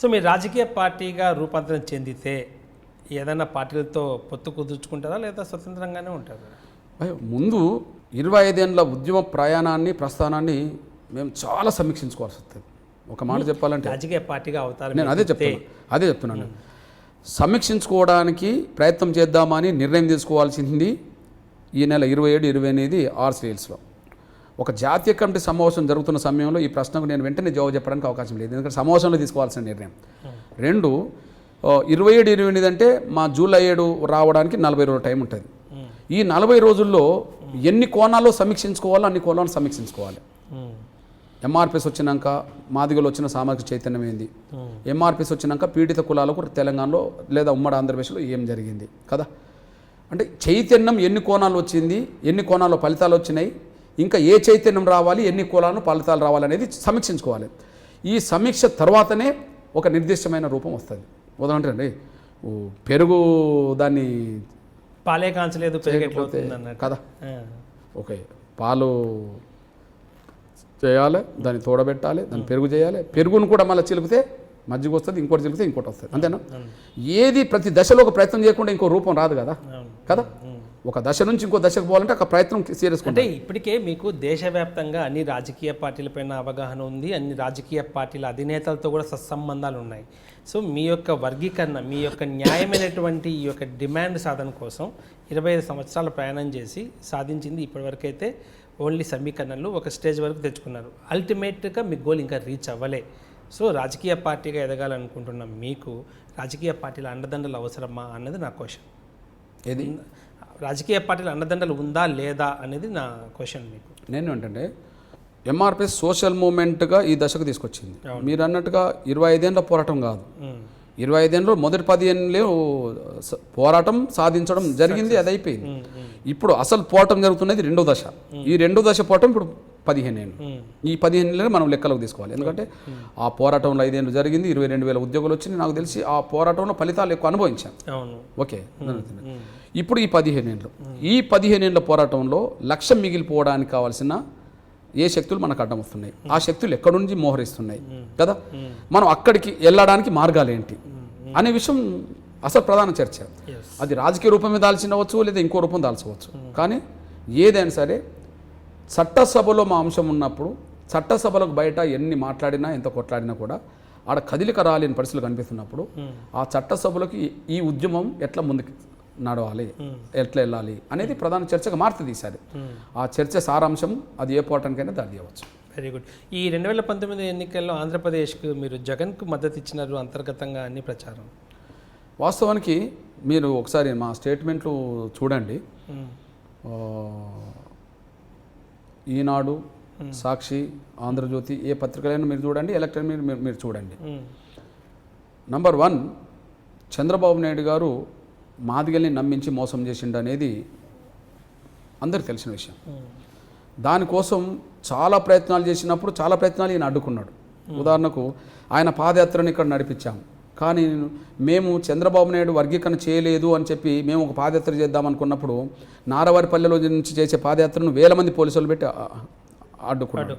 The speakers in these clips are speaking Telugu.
సో మీరు రాజకీయ పార్టీగా రూపాంతరం చెందితే ఏదైనా పార్టీలతో పొత్తు కుదుర్చుకుంటారా లేదా స్వతంత్రంగానే ఉంటారా? ముందు 25 ఏళ్ళ ఉద్యమ ప్రస్థానాన్ని మేము చాలా సమీక్షించుకోవాల్సి వస్తుంది. ఒక మాట చెప్పాలంటే రాజకీయ పార్టీగా అవుతారు. నేను అదే చెప్తున్నాను. సమీక్షించుకోవడానికి ప్రయత్నం చేద్దామని నిర్ణయం తీసుకోవాల్సింది ఈ నెల 27-28 RCLSలో ఒక జాతీయ కమిటీ సమావేశం జరుగుతున్న సమయంలో ఈ ప్రశ్నకు నేను వెంటనే జవాబు చెప్పడానికి అవకాశం లేదు, ఎందుకంటే సమావేశంలో తీసుకోవాల్సిన నిర్ణయం. 27-28 అంటే మా జూలై 7 రావడానికి 40 రోజుల టైం ఉంటుంది. ఈ 40 రోజుల్లో ఎన్ని కోణాల్లో సమీక్షించుకోవాలో అన్ని కోణాలను సమీక్షించుకోవాలి. ఎంఆర్పిఎస్ వచ్చినాక మాదిగలో వచ్చిన సామాజిక చైతన్యం ఏంది, ఎంఆర్పిఎస్ వచ్చినాక పీడిత కులాలకు తెలంగాణలో లేదా ఉమ్మడి ఆంధ్రప్రదేశ్లో ఏం జరిగింది కదా. అంటే చైతన్యం ఎన్ని కోణాలు వచ్చింది, ఎన్ని కోణాల్లో ఫలితాలు వచ్చినాయి, ఇంకా ఏ చైతన్యం రావాలి, ఎన్ని కులాలను ఫలితాలు రావాలి అనేది సమీక్షించుకోవాలి. ఈ సమీక్ష తర్వాతనే ఒక నిర్దిష్టమైన రూపం వస్తుంది. ఉదాహరణండి పెరుగు దాన్ని పాలే కాంచలేదు పెరిగిపోతే కదా, ఓకే పాలు చేయాలి, దాన్ని తోడబెట్టాలి, దాన్ని పెరుగు చేయాలి, పెరుగును కూడా మళ్ళీ చిలికితే మజ్జిగ వస్తుంది, ఇంకోటి చిలికితే ఇంకోటి వస్తుంది, అంతేనా? ఏది ప్రతి దశలో ఒక ప్రయత్నం చేయకుండా ఇంకో రూపం రాదు కదా కదా. ఒక దశ నుంచి ఇంకో దశకు పోవాలంటే ఒక ప్రయత్నం సీరియస్గా. అంటే ఇప్పటికే మీకు దేశవ్యాప్తంగా అన్ని రాజకీయ పార్టీలపైన అవగాహన ఉంది, అన్ని రాజకీయ పార్టీల అధినేతలతో కూడా సత్సంబంధాలు ఉన్నాయి. సో మీ యొక్క వర్గీకరణ, మీ యొక్క న్యాయమైనటువంటి ఈ యొక్క డిమాండ్ సాధన కోసం 25 సంవత్సరాలు ప్రయాణం చేసి సాధించింది ఇప్పటివరకు అయితే ఓన్లీ సమీకరణలు ఒక స్టేజ్ వరకు తెచ్చుకున్నారు. అల్టిమేట్గా మీ గోల్ ఇంకా రీచ్ అవ్వలే. సో రాజకీయ పార్టీగా ఎదగాలనుకుంటున్న మీకు రాజకీయ పార్టీల అండదండలు అవసరమా అన్నది నా క్వశ్చన్. ఏది రాజకీయ పార్టీల అండదండలు ఉందా లేదా అనేది నా క్వశ్చన్ మీకు. నేను ఏంటంటే ఎంఆర్పిఎస్ సోషల్ మూమెంట్గా ఈ దశకు తీసుకొచ్చింది. మీరు అన్నట్టుగా 25 ఏళ్ళ పోరాటం కాదు, 25 ఏళ్ళలో మొదటి 15 ఏళ్ళు పోరాటం సాధించడం జరిగింది, అది అయిపోయింది. ఇప్పుడు అసలు పోరాటం జరుగుతున్నది రెండో దశ. ఈ రెండో దశ పోరాటం ఇప్పుడు 15 ఏళ్ళు. ఈ 15 ఏళ్ళు మనం లెక్కలోకి తీసుకోవాలి, ఎందుకంటే ఆ పోరాటంలో 5 ఏళ్ళు జరిగింది, 22,000 ఉద్యోగులు వచ్చింది. నాకు తెలిసి ఆ పోరాటంలో ఫలితాలు ఎక్కువ అనుభవించాను. ఓకే, ఇప్పుడు ఈ 15 ఏళ్ళు, ఈ 15 ఏళ్ళ పోరాటంలో లక్ష్యం మిగిలిపోవడానికి కావాల్సిన ఏ శక్తులు మనకు అడ్డం వస్తున్నాయి, ఆ శక్తులు ఎక్కడి నుంచి మోహరిస్తున్నాయి కదా, మనం అక్కడికి వెళ్ళడానికి మార్గాలు ఏంటి అనే విషయం అసలు ప్రధాన చర్చ. అది రాజకీయ రూపమే దాల్చినవచ్చు, లేదా ఇంకో రూపం దాల్చవచ్చు. కానీ ఏదైనా సరే చట్టసభలో మా అంశం ఉన్నప్పుడు, చట్టసభలకు బయట ఎన్ని మాట్లాడినా ఎంత కొట్లాడినా కూడా ఆడ కదిలిక రాలేని పరిస్థితులు కనిపిస్తున్నప్పుడు ఆ చట్టసభలోకి ఈ ఉద్యమం ఎట్లా ముందుకు నడవాలి, ఎట్లా వెళ్ళాలి అనేది ప్రధాన చర్చగా మారుతుంది ఈసారి. ఆ చర్చ సారాంశం అది ఏ పోవటానికైనా దాడి చేయవచ్చు. Very good. ఈ 2019 ఎన్నికల్లో ఆంధ్రప్రదేశ్కు మీరు జగన్కు మద్దతు ఇచ్చినారు అంతర్గతంగా అన్ని ప్రచారం. వాస్తవానికి మీరు ఒకసారి మా స్టేట్మెంట్లు చూడండి. ఈనాడు, సాక్షి, ఆంధ్రజ్యోతి ఏ పత్రికలైనా మీరు చూడండి, ఎలక్ట్రానిక్ మీరు చూడండి. నంబర్ 1, చంద్రబాబు నాయుడు గారు మాదిగల్ని నమ్మించి మోసం చేసిండు అనేది అందరికి తెలిసిన విషయం. దానికోసం చాలా ప్రయత్నాలు చేసినప్పుడు చాలా ప్రయత్నాలు ఈయన అడ్డుకున్నాడు. ఉదాహరణకు ఆయన పాదయాత్రను ఇక్కడ నడిపించాము, కానీ మేము చంద్రబాబు నాయుడు వర్గీకరణ చేయలేదు అని చెప్పి మేము ఒక పాదయాత్ర చేద్దామనుకున్నప్పుడు నారవారిపల్లెలో నుంచి చేసే పాదయాత్రను 1000 మంది పోలీసులు పెట్టి అడ్డుకున్నాడు.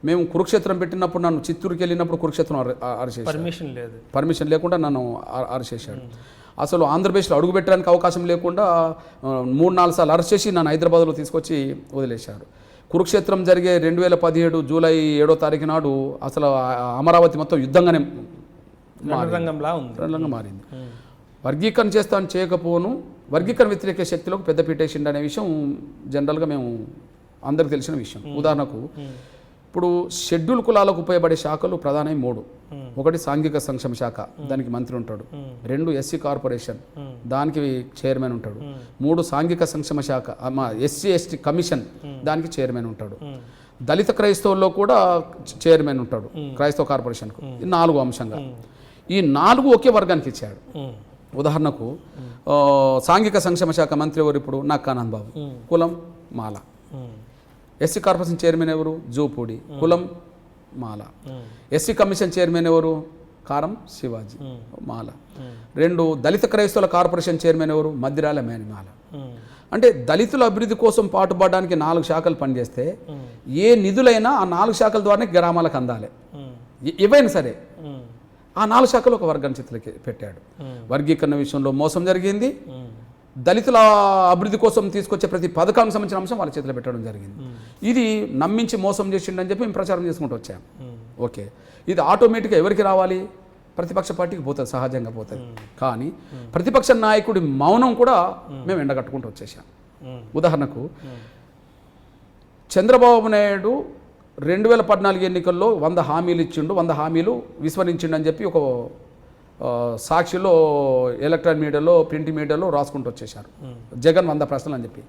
మేము కురుక్షేత్రం పెట్టినప్పుడు నన్ను చిత్తూరుకి వెళ్ళినప్పుడు కురుక్షేత్రం అరెస్ట్ చేశాడు, పర్మిషన్ లేకుండా నన్ను అరెస్ట్ చేశాడు. అసలు ఆంధ్రప్రదేశ్లో అడుగు పెట్టడానికి అవకాశం లేకుండా 3-4 సార్లు అరెస్ట్ చేసి నన్ను హైదరాబాద్లో తీసుకొచ్చి వదిలేశారు. కురుక్షేత్రం జరిగే 2017 జూలై 7వ తారీఖు నాడు అసలు అమరావతి మొత్తం యుద్ధంగానే రణరంగంగా మారింది. వర్గీకరణ చేస్తాను చేయకపోను వర్గీకరణ వ్యతిరేక శక్తులకు పెద్ద పీటేసిండు అనే విషయం జనరల్గా మేము అందరికి తెలిసిన విషయం. ఉదాహరణకు ఇప్పుడు షెడ్యూల్ కులాలకు ఉపయోగపడే శాఖలు ప్రధానమైన 3. 1 సాంఘిక సంక్షేమ శాఖ, దానికి మంత్రి ఉంటాడు. 2 ఎస్సీ కార్పొరేషన్, దానికి చైర్మన్ ఉంటాడు. 3 సాంఘిక సంక్షేమ శాఖ SC/ST కమిషన్, దానికి చైర్మన్ ఉంటాడు. దళిత క్రైస్తవుల్లో కూడా చైర్మన్ ఉంటాడు క్రైస్తవ కార్పొరేషన్కు. 4 అంశంగా ఈ 4 ఒకే వర్గానికి ఇచ్చాడు. ఉదాహరణకు సాంఘిక సంక్షేమ శాఖ మంత్రి ఎవరు ఇప్పుడు? నక్కానంద్ బాబు, కులం మాల. ఎస్సీ కార్పొరేషన్ చైర్మన్ ఎవరు? జూపూడి, కులం మాల. ఎస్సీ కమిషన్ చైర్మన్ ఎవరు? కారం శివాజీ, మాల. 2 దళిత క్రైస్తవుల కార్పొరేషన్ చైర్మన్ ఎవరు? మద్దిరాల మేనిమాల. అంటే దళితుల అభివృద్ధి కోసం పాటుపడడానికి 4 శాఖలు పనిచేస్తే ఏ నిధులైనా ఆ 4 శాఖల ద్వారానే గ్రామాలకు అందాలి, ఏవైనా సరే. ఆ 4 శాఖలు ఒక వర్గాన్ని చేతులకి పెట్టాడు. వర్గీకరణ విషయంలో మోసం జరిగింది, దళితుల అభివృద్ధి కోసం తీసుకొచ్చే ప్రతి పథకానికి సంబంధించిన అంశం వాళ్ళ చేతిలో పెట్టడం జరిగింది. ఇది నమ్మించి మోసం చేసిండని చెప్పి మేము ప్రచారం చేసుకుంటూ వచ్చాం. ఓకే, ఇది ఆటోమేటిక్గా ఎవరికి రావాలి? ప్రతిపక్ష పార్టీకి పోతుంది, సహజంగా పోతుంది. కానీ ప్రతిపక్ష నాయకుడి మౌనం కూడా మేము ఎండగట్టుకుంటూ వచ్చేసాం. ఉదాహరణకు చంద్రబాబు నాయుడు 2014 ఎన్నికల్లో 100 హామీలు ఇచ్చిండు, 100 హామీలు విస్మరించిండు అని చెప్పి ఒక సాక్షిలో, ఎలక్ట్రానిక్ మీడియాలో, ప్రింట్ మీడియాలో రాసుకుంటూ వచ్చేసారు. జగన్ 100 ప్రశ్నలు అని చెప్పి.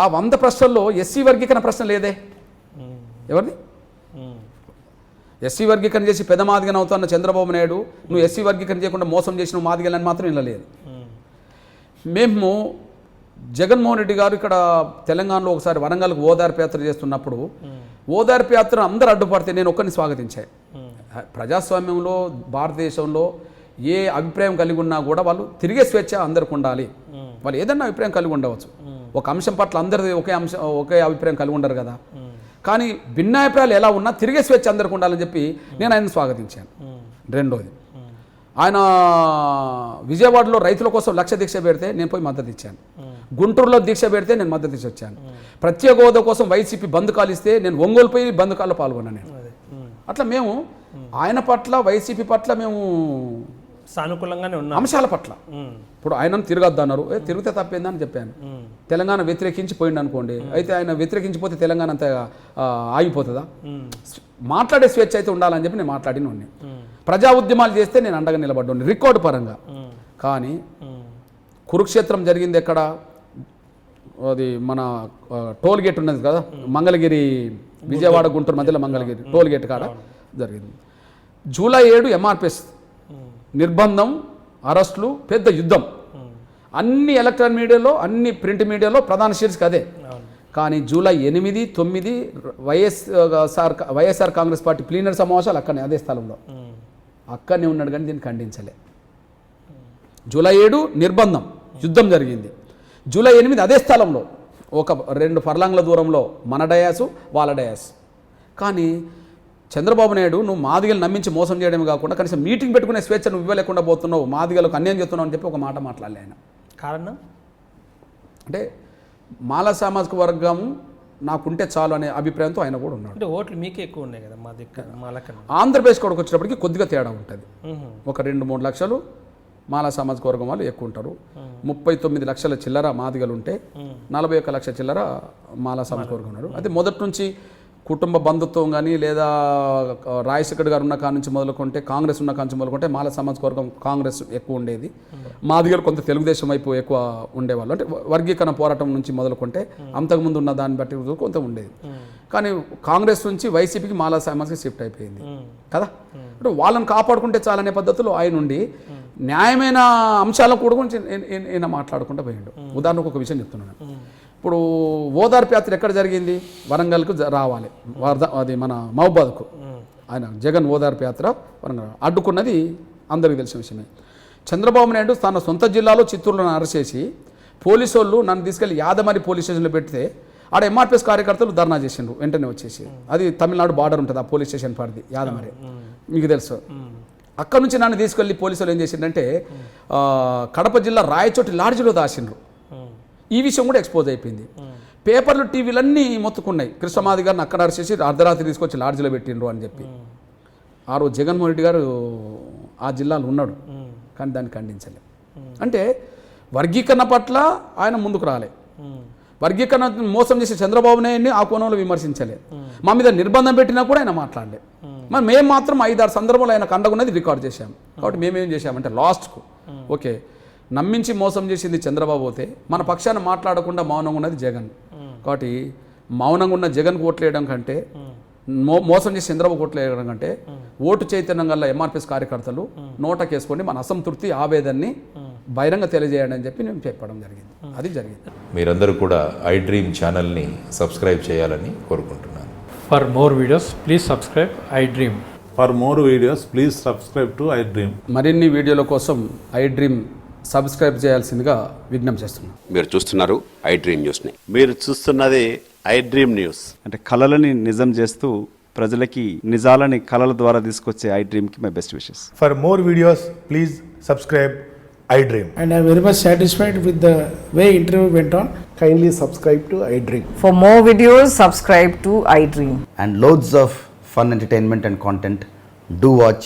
ఆ 100 ప్రశ్నల్లో ఎస్సీ వర్గీకరణ ప్రశ్న లేదే. ఎవరిది? ఎస్సీ వర్గీకరణ చేసి పెద్ద మాదిగన అవుతున్న చంద్రబాబు నాయుడు నువ్వు ఎస్సీ వర్గీకరణ చేయకుండా మోసం చేసిన మాదిగలని మాత్రం ఇలా లేదు. మేము జగన్మోహన్ రెడ్డి గారు ఇక్కడ తెలంగాణలో ఒకసారి వరంగల్కి ఓదార్పు యాత్ర చేస్తున్నప్పుడు ఓదార్పు యాత్ర అందరూ అడ్డుపడితే నేను ఒక్కరిని స్వాగతించాను. ప్రజాస్వామ్యంలో భారతదేశంలో ఏ అభిప్రాయం కలిగి ఉన్నా కూడా వాళ్ళు తిరిగే స్వేచ్ఛ అందరికి ఉండాలి. వాళ్ళు ఏదన్నా అభిప్రాయం కలిగి ఉండవచ్చు. ఒక అంశం పట్ల అందరిది ఒకే అభిప్రాయం కలిగి ఉండరు కదా. కానీ భిన్నాభిప్రాయాలు ఎలా ఉన్నా తిరిగే స్వేచ్ఛ అందరికి ఉండాలని చెప్పి నేను ఆయనను స్వాగతించాను. రెండోది, ఆయన విజయవాడలో రైతుల కోసం 1,00,000 దీక్ష పెడితే నేను పోయి మద్దతు ఇచ్చాను. గుంటూరులో దీక్ష పెడితే నేను మద్దతు ఇచ్చి వచ్చాను. ప్రత్యేక హోదా కోసం వైసీపీ బంద్ కాలు ఇస్తే నేను ఒంగోలు పోయి బంద్ కాల్లో పాల్గొన్నాను. నేను అట్లా మేము ఆయన పట్ల, వైసీపీ పట్ల మేము సానుకూలంగానే ఉన్నాం. అంశాల పట్ల ఇప్పుడు ఆయనను తిరగొద్దన్నారు, తిరిగితే తప్పేందని చెప్పాను. తెలంగాణ వ్యతిరేకించి పోయింది అనుకోండి, అయితే ఆయన వ్యతిరేకించిపోతే తెలంగాణ అంతా ఆగిపోతుందా? మాట్లాడే స్వేచ్ఛ అయితే ఉండాలని చెప్పి నేను మాట్లాడిన ఉన్నాయి. ప్రజా ఉద్యమాలు చేస్తే నేను అండగా నిలబడ్డాను రికార్డు పరంగా. కానీ కురుక్షేత్రం జరిగింది ఎక్కడ? అది మన టోల్ గేట్ ఉన్నది కదా, మంగళగిరి, విజయవాడ గుంటూరు మధ్యలో మంగళగిరి టోల్ గేట్ కాడ జరిగింది. జూలై 7 ఎంఆర్పిఎస్ నిర్బంధం, అరెస్టులు, పెద్ద యుద్ధం. అన్ని ఎలక్ట్రానిక్ మీడియాలో, అన్ని ప్రింట్ మీడియాలో ప్రధాన శీర్షిక అదే. కానీ July 8, 9 YSR Congress party plenary సమావేశాలు అక్కడనే, అదే స్థలంలో అక్కడనే ఉన్నాడు. కానీ దీన్ని ఖండించలే. జూలై 7 నిర్బంధం, యుద్ధం జరిగింది. జూలై 8 అదే స్థలంలో, ఒక 2 ఫర్లాంగ్ల దూరంలో మన డయాసు, వాళ్ళ డయాస్. కానీ చంద్రబాబు నాయుడు నువ్వు మాదిగలు నమ్మించి మోసం చేయడమే కాకుండా కనీసం మీటింగ్ పెట్టుకునే స్వేచ్ఛ నువ్వు ఇవ్వలేకుండా పోతున్నావు, మాదిగలకు అన్యాయం చేస్తున్నావు అని చెప్పి ఒక మాట మాట్లాడలే ఆయన. కారణం అంటే మాల సామాజిక వర్గం నాకుంటే చాలు అనే అభిప్రాయంతో ఆయన కూడా ఉన్నాడు. అంటే ఓట్లు మీకే ఎక్కువ ఉన్నాయి కదా మా దగ్గర. ఆంధ్రప్రదేశ్ కూడా వచ్చేటప్పటికి కొద్దిగా తేడా ఉంటుంది. ఒక 2-3 లక్షలు మాల సామాజిక వర్గం వాళ్ళు ఎక్కువ ఉంటారు. 39 లక్షల చిల్లర మాదిగలు ఉంటే 41 లక్షల చిల్లర మాల సామాజిక వర్గం ఉన్నారు. అయితే మొదటి నుంచి కుటుంబ బంధుత్వం కానీ లేదా రాజశేఖర్ గారు ఉన్న కాడ నుంచి మొదలుకుంటే, కాంగ్రెస్ ఉన్న కాడ నుంచి మొదలుకుంటే మాల సామాజిక వర్గం కాంగ్రెస్ ఎక్కువ ఉండేది. మాదిగలు కొంత తెలుగుదేశం వైపు ఎక్కువ ఉండేవాళ్ళు. అంటే వర్గీకరణ పోరాటం నుంచి మొదలుకుంటే అంతకుముందు ఉన్న దాన్ని బట్టి కొంత ఉండేది. కానీ కాంగ్రెస్ నుంచి వైసీపీకి మాల సామాజిక షిఫ్ట్ అయిపోయింది కదా. అంటే వాళ్ళని కాపాడుకుంటే చాలనే పద్ధతిలో ఆయన ఉండి న్యాయమైన అంశాల కూడా గురించి ఈయన మాట్లాడుకుంటూ పోయిండు. ఉదాహరణకు ఒక విషయం చెప్తున్నాను. ఇప్పుడు ఓదార్పు యాత్ర ఎక్కడ జరిగింది? వరంగల్కు రావాలి, అది మన మహబూబాద్కు. ఆయన జగన్ ఓదార్పు యాత్ర వరంగల్ అడ్డుకున్నది అందరికీ తెలిసిన విషయమే. చంద్రబాబు నాయుడు తన సొంత జిల్లాలో చిత్తూరులో అరెస్ట్ చేసి పోలీసు వాళ్ళు నన్ను తీసుకెళ్లి యాదమరి పోలీస్ స్టేషన్లో పెడితే ఆడ ఎంఆర్పిఎస్ కార్యకర్తలు ధర్నా చేసిండ్రు. వెంటనే వచ్చేసి, అది తమిళనాడు బార్డర్ ఉంటుంది ఆ పోలీస్ స్టేషన్ పరిధి, యాదమరి, మీకు తెలుసు. అక్కడ నుంచి నన్ను తీసుకెళ్ళి పోలీసులు ఏం చేసిండంటే కడప జిల్లా రాయచోటి లాడ్జిలో దాచిండ్రు. ఈ విషయం కూడా ఎక్స్పోజ్ అయిపోయింది. పేపర్లు, టీవీలన్నీ మొత్తుకున్నాయి. కృష్ణమాది గారిని అక్కడ అరెస్ట్ చేసి అర్ధరాత్రి తీసుకొచ్చి లాడ్జిలో పెట్టిండ్రు అని చెప్పి. ఆ రోజు జగన్మోహన్ రెడ్డి గారు ఆ జిల్లాలో ఉన్నాడు, కానీ దాన్ని ఖండించలే. అంటే వర్గీకరణ పట్ల ఆయన ముందుకు రాలే. వర్గీకరణ మోసం చేసే చంద్రబాబు నాయుడిని ఆ కోణంలో విమర్శించలే. మా మీద నిర్బంధం పెట్టినా కూడా ఆయన మాట్లాడలే. మరి మేము మాత్రం 5-6 సందర్భాలు ఆయన కండగున్నది రికార్డ్ చేశాం. కాబట్టి మేమేం చేశామంటే లాస్ట్కు ఓకే, నమ్మించి మోసం చేసింది చంద్రబాబు అయితే మన పక్షాన మాట్లాడకుండా మౌనంగా ఉన్నది జగన్. కాబట్టి మౌనంగా ఉన్న జగన్కు ఓట్లేయడం కంటే, మోసం చేసి చంద్రబాబు ఓట్లేయడం కంటే ఓటు చైతన్యం గల ఎంఆర్పిఎస్ కార్యకర్తలు నోటకేసుకొని మన అసంతృప్తి, ఆవేదనని బహిరంగ తెలియజేయండి అని చెప్పి నేను చెప్పడం జరిగింది. అది జరిగింది. మీరందరూ కూడా ఐ డ్రీమ్ ఛానల్ని సబ్స్క్రైబ్ చేయాలని కోరుకుంటున్నాను. For more videos, please subscribe I Dream. For more videos, please subscribe to I Dream. మరిన్ని వీడియోల కోసం ఐ డ్రీమ్ సబ్స్క్రైబ్ చేయాల్సిందిగా విజ్ఞప్తి చేస్తున్నాను. మీరు చూస్తున్నారు ఐ డ్రీమ్ న్యూస్ని. మీరు చూస్తున్నది ఐ డ్రీమ్ న్యూస్. అంటే కళలని నిజం చేస్తూ ప్రజలకి నిజాలని కళల ద్వారా తీసుకొచ్చే ఐ డ్రీమ్కి my best wishes. For more videos, please subscribe iDream. And I'm very much satisfied with the way interview went on. Kindly subscribe to iDream. For more videos, subscribe to iDream. And loads of fun entertainment and content. Do watch